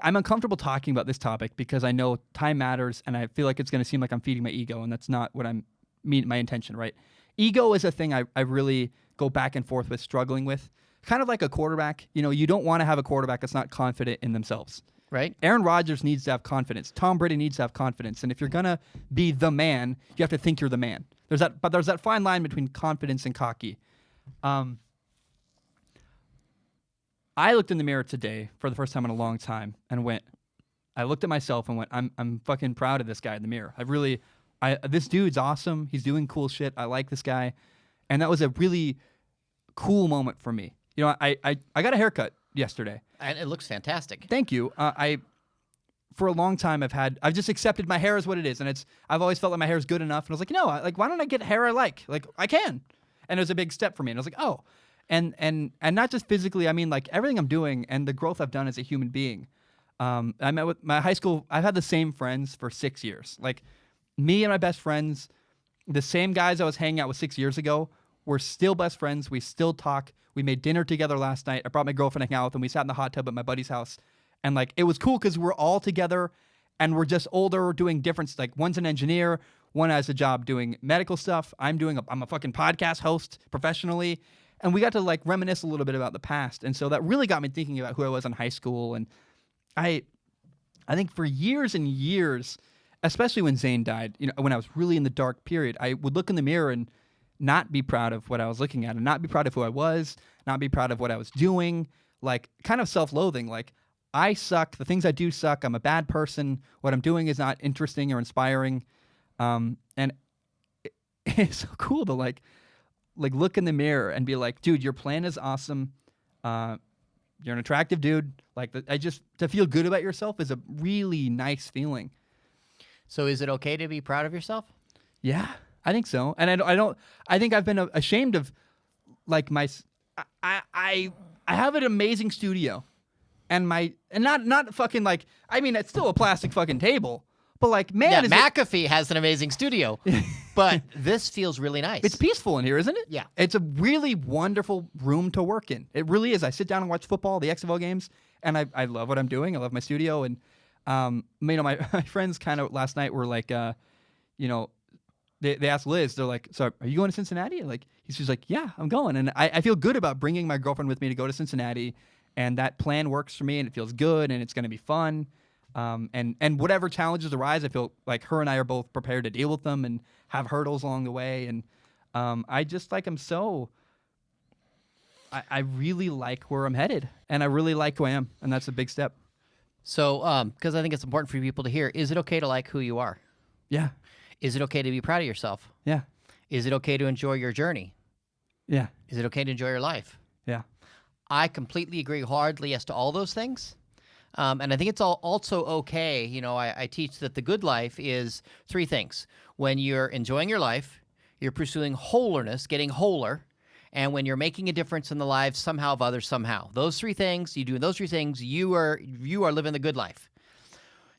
I'm uncomfortable talking about this topic because I know time matters, and I feel like it's going to seem like I'm feeding my ego, and that's not what my intention, right? Ego is a thing I really go back and forth with, struggling with. Kind of like a quarterback. You don't want to have a quarterback that's not confident in themselves. Right. Aaron Rodgers needs to have confidence. Tom Brady needs to have confidence. And if you're going to be the man, you have to think you're the man. But there's that fine line between confidence and cocky. I looked in the mirror today for the first time in a long time and I looked at myself and went, I'm fucking proud of this guy in the mirror. This dude's awesome. He's doing cool shit. I like this guy. And that was a really cool moment for me. I got a haircut yesterday. And it looks fantastic. Thank you. For a long time I've just accepted my hair as what it is, and I've always felt like my hair is good enough, and I was like, why don't I get hair I like? Like, I can. And it was a big step for me. And I was like, oh. And not just physically, I mean like everything I'm doing and the growth I've done as a human being. I met with my high school, I've had the same friends for 6 years. Like me and my best friends, the same guys I was hanging out with 6 years ago, we're still best friends. We still talk. We made dinner together last night. I brought my girlfriend to hang out with, and we sat in the hot tub at my buddy's house. And like it was cool because we're all together, and we're just older, doing different. Like one's an engineer, one has a job doing medical stuff. I'm a fucking podcast host professionally, and we got to like reminisce a little bit about the past. And so that really got me thinking about who I was in high school. And I think for years and years, especially when Zane died, when I was really in the dark period, I would look in the mirror and not be proud of what I was looking at, and not be proud of who I was, not be proud of what I was doing, like kind of self-loathing. Like, I suck. The things I do suck. I'm a bad person. What I'm doing is not interesting or inspiring. And it's so cool to like look in the mirror and be like, dude, your plan is awesome. You're an attractive dude. Like, to feel good about yourself is a really nice feeling. So is it okay to be proud of yourself? Yeah. I think so, and I think I've been ashamed of, like I have an amazing studio, and not fucking like, I mean, it's still a plastic fucking table, but like, man, McAfee has an amazing studio, but this feels really nice. It's peaceful in here, isn't it? Yeah, it's a really wonderful room to work in. It really is. I sit down and watch football, the XFL games, and I love what I'm doing. I love my studio, and my friends kind of last night were like, They asked Liz, they're like, so are you going to Cincinnati? Like, she's like, yeah, I'm going. And I feel good about bringing my girlfriend with me to go to Cincinnati. And that plan works for me, and it feels good, and it's going to be fun. And whatever challenges arise, I feel like her and I are both prepared to deal with them and have hurdles along the way. And I just like, I really like where I'm headed, and I really like who I am. And that's a big step. So, because I think it's important for people to hear, is it okay to like who you are? Yeah. Is it okay to be proud of yourself? Yeah. Is it okay to enjoy your journey? Yeah. Is it okay to enjoy your life? Yeah. I completely agree hardly as to all those things. And I think it's also okay. I teach that the good life is three things. When you're enjoying your life, you're pursuing wholeness, getting wholer, and when you're making a difference in the lives somehow of others somehow. Those three things, you do those three things, you are living the good life.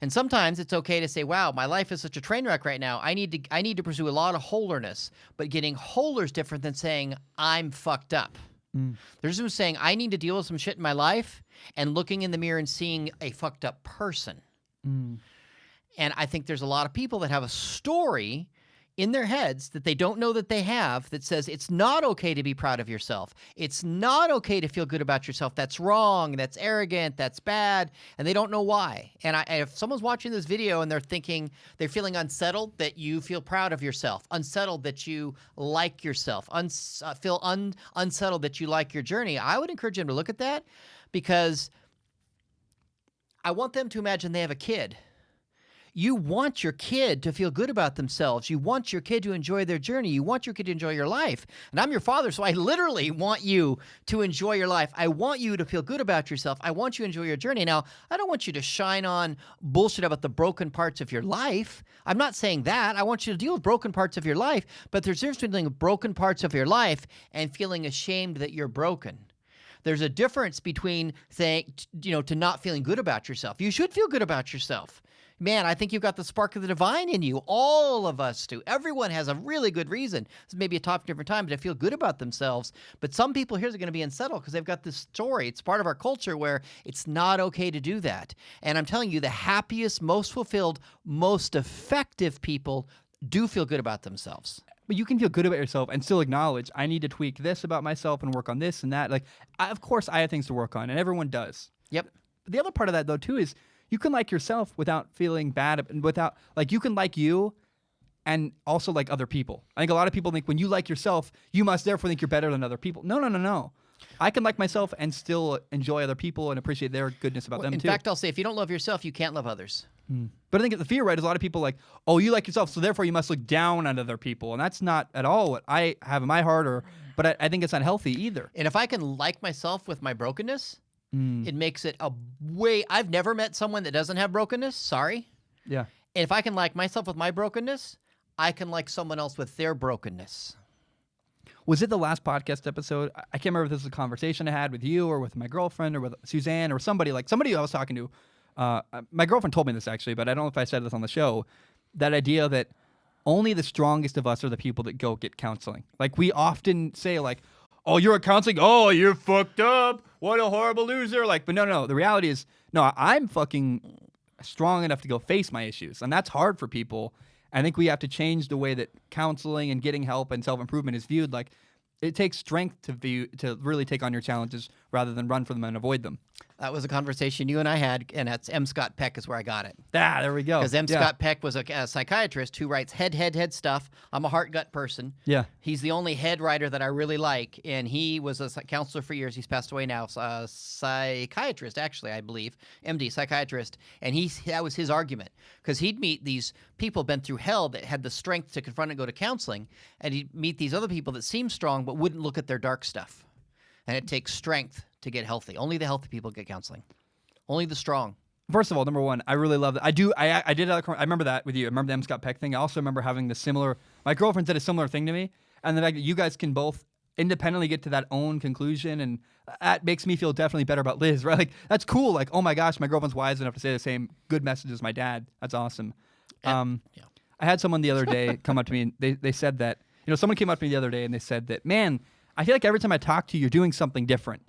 And sometimes it's okay to say, wow, my life is such a train wreck right now. I need to pursue a lot of wholeness. But getting wholer is different than saying, I'm fucked up. There's who's saying, I need to deal with some shit in my life, and looking in the mirror and seeing a fucked up person. And I think there's a lot of people that have a story in their heads that they don't know that they have that says it's not okay to be proud of yourself. It's not okay to feel good about yourself. That's wrong. That's arrogant. That's bad. And they don't know why. And if someone's watching this video and they're feeling unsettled that you feel proud of yourself, unsettled that you like yourself, unsettled that you like your journey, I would encourage them to look at that, because I want them to imagine they have a kid. You want your kid to feel good about themselves. You want your kid to enjoy their journey. You want your kid to enjoy your life. And I'm your father, so I literally want you to enjoy your life. I want you to feel good about yourself. I want you to enjoy your journey. Now, I don't want you to shine on bullshit about the broken parts of your life. I'm not saying that. I want you to deal with broken parts of your life, but there's a difference between broken parts of your life and feeling ashamed that you're broken. There's a difference between saying, to not feeling good about yourself. You should feel good about yourself. Man, I think you've got the spark of the divine in you. All of us do. Everyone has a really good reason. This may be a topic different time, but to feel good about themselves. But some people here are going to be unsettled because they've got this story. It's part of our culture where it's not okay to do that. And I'm telling you, the happiest, most fulfilled, most effective people do feel good about themselves. But you can feel good about yourself and still acknowledge, I need to tweak this about myself and work on this and that. Like, of course, I have things to work on, and everyone does. Yep. But the other part of that, though, too, is you can like yourself without feeling bad, and without, like, you can like you and also like other people. I think a lot of people think when you like yourself, you must therefore think you're better than other people. No. I can like myself and still enjoy other people and appreciate their goodness about them, too. In fact, I'll say, if you don't love yourself, you can't love others. But I think the fear, right, is a lot of people like, oh, you like yourself, so therefore you must look down on other people. And that's not at all what I have in my heart, but I think it's not healthy either. And if I can like myself with my brokenness, it makes it a way. I've never met someone that doesn't have brokenness. Sorry. Yeah. And if I can like myself with my brokenness, I can like someone else with their brokenness. Was it the last podcast episode? I can't remember if this was a conversation I had with you or with my girlfriend or with Suzanne or somebody I was talking to. My girlfriend told me this, actually, but I don't know if I said this on the show. That idea that only the strongest of us are the people that go get counseling. Like, we often say, like, oh, you're at counseling? Oh, you're fucked up. What a horrible loser. Like, but no. The reality is, no, I'm fucking strong enough to go face my issues. And that's hard for people. I think we have to change the way that counseling and getting help and self-improvement is viewed. Like, it takes strength to really take on your challenges rather than run from them and avoid them. That was a conversation you and I had, and that's M. Scott Peck is where I got it. There we go. Because M. Scott Peck was a psychiatrist who writes head stuff. I'm a heart-gut person. Yeah. He's the only head writer that I really like, and he was a counselor for years. He's passed away now. Psychiatrist, actually, I believe. MD, psychiatrist. And that was his argument. Because he'd meet these people been through hell that had the strength to confront and go to counseling, and he'd meet these other people that seemed strong but wouldn't look at their dark stuff. And it takes strength to get healthy. Only the healthy people get counseling. Only the strong. First of all, number one, I really love that. I remember that with you. I remember the M. Scott Peck thing. I also remember having my girlfriend said a similar thing to me. And the fact that you guys can both independently get to that own conclusion. And that makes me feel definitely better about Liz, right? Like, that's cool. Like, oh my gosh, my girlfriend's wise enough to say the same good message as my dad. That's awesome. Yeah. I had someone the other day come up to me and they said that, someone came up to me the other day and they said that, man, I feel like every time I talk to you, you're doing something different.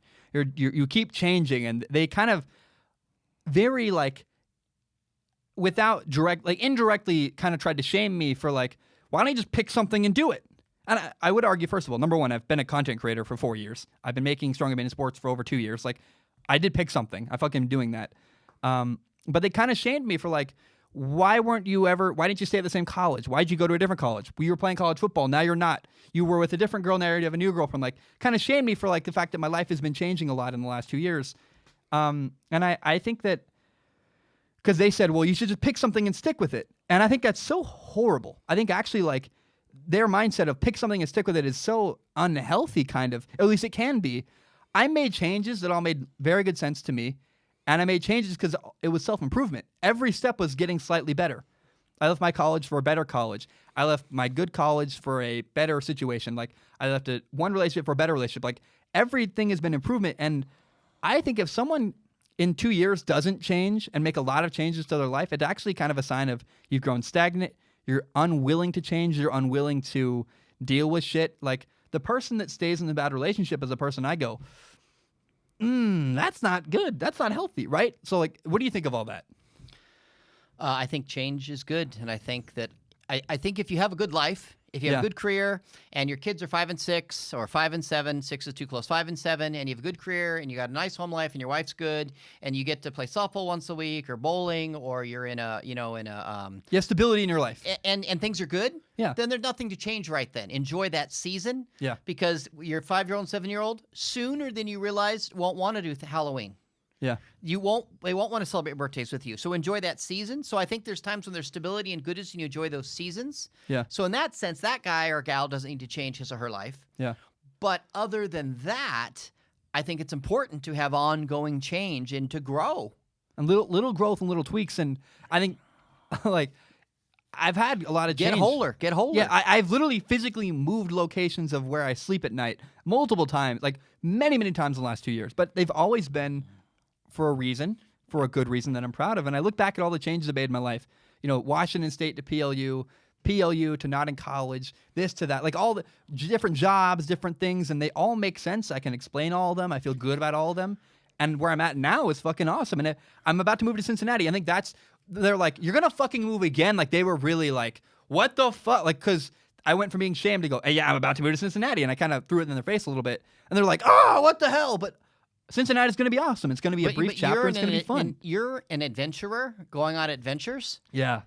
You keep changing, and they kind of very without indirectly kind of tried to shame me for why don't you just pick something and do it? And I would argue, first of all, number one, I've been a content creator for 4 years. I've been making Strong in Sports for over 2 years. I did pick something. I fucking doing that. But they kind of shamed me for why didn't you stay at the same college? Why'd you go to a different college? You were playing college football. Now you're not. You were with a different girl. Now you have a new girlfriend. Kind of shamed me for the fact that my life has been changing a lot in the last 2 years. And I think that because they said, well, you should just pick something and stick with it. And I think that's so horrible. I think actually their mindset of pick something and stick with it is so unhealthy, kind of. At least it can be. I made changes that all made very good sense to me. And I made changes because it was self-improvement. Every step was getting slightly better. I left my college for a better college. I left my good college for a better situation. I left one relationship for a better relationship. Everything has been improvement. And I think if someone in 2 years doesn't change and make a lot of changes to their life, it's actually kind of a sign of you've grown stagnant. You're unwilling to change. You're unwilling to deal with shit. The person that stays in the bad relationship is a person I go, that's not good. That's not healthy, right? So, what do you think of all that? I think change is good, and I think that I think if you have a good life, if you have a good career, and your kids are 5 and 6, or 5 and 7, 6 is too close, 5 and 7, and you have a good career, and you got a nice home life, and your wife's good, and you get to play softball once a week, or bowling, or you're you have stability in your life, and things are good. Yeah. Then there's nothing to change right then. Enjoy that season. Yeah. Because your 5-year-old and 7-year-old sooner than you realize won't want to do Halloween. Yeah. They won't want to celebrate birthdays with you. So enjoy that season. So I think there's times when there's stability and goodness and you enjoy those seasons. Yeah. So in that sense, that guy or gal doesn't need to change his or her life. Yeah. But other than that, I think it's important to have ongoing change and to grow. And little growth and little tweaks. And I think I've had a lot of change. Get wholer. Yeah, I've literally physically moved locations of where I sleep at night. multiple times, like many, many times in the last 2 years. But they've always been for a reason, for a good reason that I'm proud of. And I look back at all the changes I've made in my life. You know, Washington State to PLU to not in college, this to that, like all the different jobs, different things, and they all make sense. I can explain all of them. I feel good about all of them. And where I'm at now is fucking awesome. And I'm about to move to Cincinnati. I think they're like, you're going to fucking move again. Like they were really like, what the fuck? Like, cause I went from being shamed to go, hey, yeah, I'm about to move to Cincinnati. And I kind of threw it in their face a little bit. And they're like, oh, what the hell? But Cincinnati's going to be awesome. It's going to be a brief chapter. It's going to be fun. You're an adventurer going on adventures. Yeah.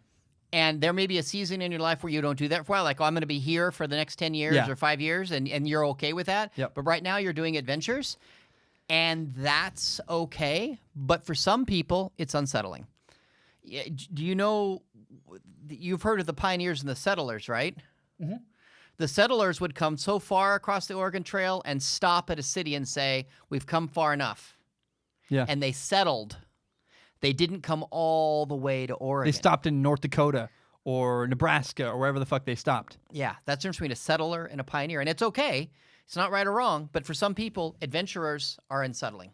And there may be a season in your life where you don't do that for a while. Like, oh, I'm going to be here for the next 10 years or 5 years, and you're okay with that. Yep. But right now you're doing adventures, and that's okay. But for some people, it's unsettling. Do you know, you've heard of the pioneers and the settlers, right? Mm-hmm. The settlers would come so far across the Oregon Trail and stop at a city and say, we've come far enough. Yeah. And they settled. They didn't come all the way to Oregon. They stopped in North Dakota or Nebraska or wherever the fuck they stopped. Yeah, that's the difference between a settler and a pioneer. And it's okay. It's not right or wrong. But for some people, adventurers are unsettling.